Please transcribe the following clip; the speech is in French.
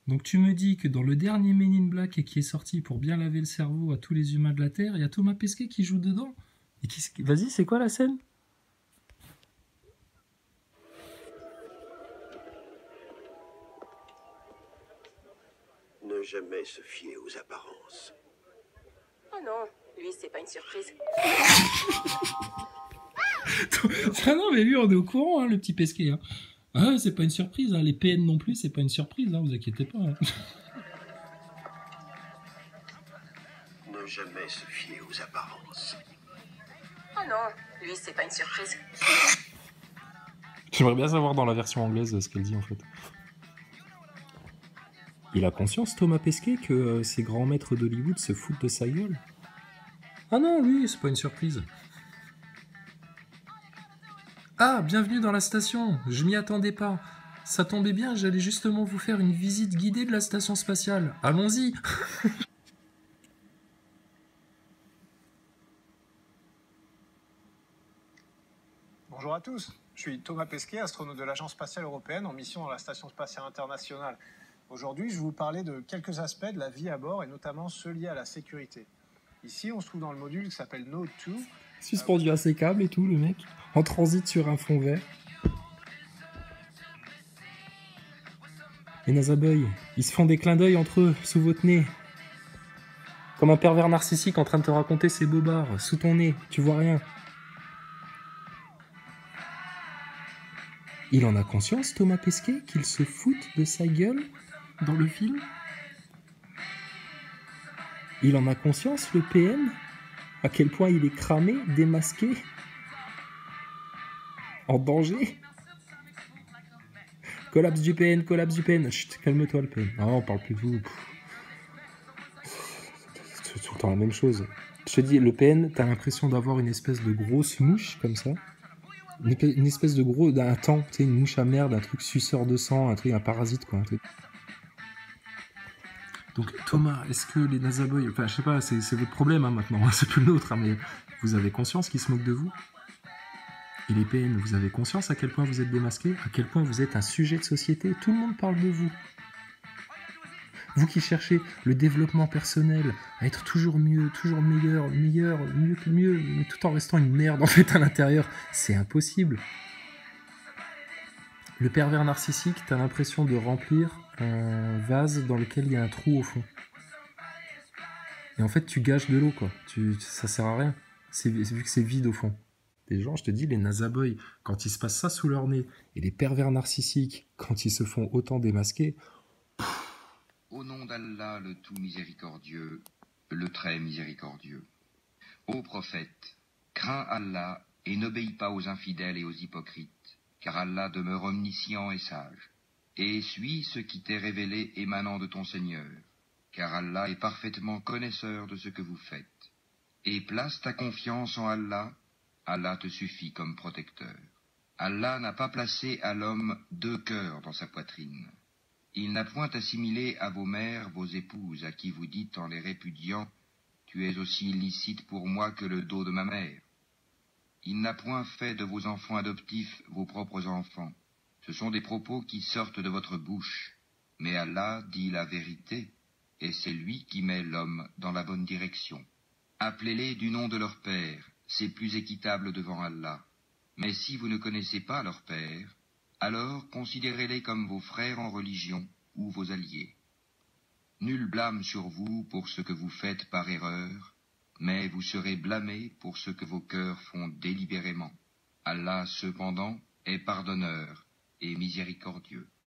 Donc tu me dis que dans le dernier Men in Black qui est sorti pour bien laver le cerveau à tous les humains de la Terre, il y a Thomas Pesquet qui joue dedans. Et Vas-y, c'est quoi la scène? Ne jamais se fier aux apparences. Oh non, lui, c'est pas une surprise. Ah non, mais lui, on est au courant, hein, le petit Pesquet. Hein. Ah, c'est pas une surprise, hein. Les PN non plus, c'est pas une surprise, hein, vous inquiétez pas. Hein. Ne jamais se fier aux apparences. Oh non, lui, c'est pas une surprise. J'aimerais bien savoir dans la version anglaise ce qu'elle dit en fait. Il a conscience, Thomas Pesquet, que ces grands maîtres d'Hollywood se foutent de sa gueule? Ah non, lui, c'est pas une surprise. Ah, bienvenue dans la station, je m'y attendais pas. Ça tombait bien, j'allais justement vous faire une visite guidée de la station spatiale. Allons-y. Bonjour à tous, je suis Thomas Pesquet, astronaute de l'Agence spatiale européenne en mission dans la Station spatiale internationale. Aujourd'hui, je vais vous parler de quelques aspects de la vie à bord et notamment ceux liés à la sécurité. Ici, on se trouve dans le module qui s'appelle Node 2. Suspendu à ses câbles et tout, le mec. En transit sur un fond vert. Les NASA Boys, ils se font des clins d'œil entre eux, sous votre nez. Comme un pervers narcissique en train de te raconter ses bobards, sous ton nez, tu vois rien. Il en a conscience, Thomas Pesquet, qu'il se fout de sa gueule dans le film? Il en a conscience, le PM? À quel point il est cramé, démasqué, en danger? Collapse du PN, collapse du PN. Chut, calme-toi le PN. Non, on parle plus de vous. C'est tout le temps la même chose. Je te dis, le PN, t'as l'impression d'avoir une espèce de grosse mouche, comme ça. Une espèce de gros, d'un temps, tu sais, une mouche à merde, un truc suceur de sang, un parasite, quoi. Un truc. Donc, Thomas, est-ce que les NASA Boys, enfin, je sais pas, c'est votre problème, hein, maintenant, c'est plus le nôtre, hein, mais vous avez conscience qu'ils se moquent de vous? Et les PN, vous avez conscience à quel point vous êtes démasqué? À quel point vous êtes un sujet de société? Tout le monde parle de vous. Vous qui cherchez le développement personnel, à être toujours mieux, toujours meilleur, mieux que mieux, mais tout en restant une merde en fait à l'intérieur, c'est impossible. Le pervers narcissique, t'as l'impression de remplir un vase dans lequel il y a un trou au fond. Et en fait, tu gâches de l'eau, quoi. Ça sert à rien. Vu que c'est vide au fond. Les gens, je te dis, les NASA Boys, quand il se passe ça sous leur nez, et les pervers narcissiques, quand ils se font autant démasquer. Au nom d'Allah, le tout miséricordieux, le très miséricordieux. Ô prophète, crains Allah et n'obéis pas aux infidèles et aux hypocrites, car Allah demeure omniscient et sage. Et suis ce qui t'est révélé émanant de ton Seigneur, car Allah est parfaitement connaisseur de ce que vous faites. Et place ta confiance en Allah, Allah te suffit comme protecteur. Allah n'a pas placé à l'homme deux cœurs dans sa poitrine. Il n'a point assimilé à vos mères vos épouses, à qui vous dites en les répudiant, « Tu es aussi illicite pour moi que le dos de ma mère. » Il n'a point fait de vos enfants adoptifs vos propres enfants. Ce sont des propos qui sortent de votre bouche. Mais Allah dit la vérité, et c'est lui qui met l'homme dans la bonne direction. Appelez-les du nom de leur père, c'est plus équitable devant Allah. Mais si vous ne connaissez pas leur père, alors considérez-les comme vos frères en religion ou vos alliés. Nul blâme sur vous pour ce que vous faites par erreur, mais vous serez blâmés pour ce que vos cœurs font délibérément. Allah, cependant, est pardonneur et miséricordieux.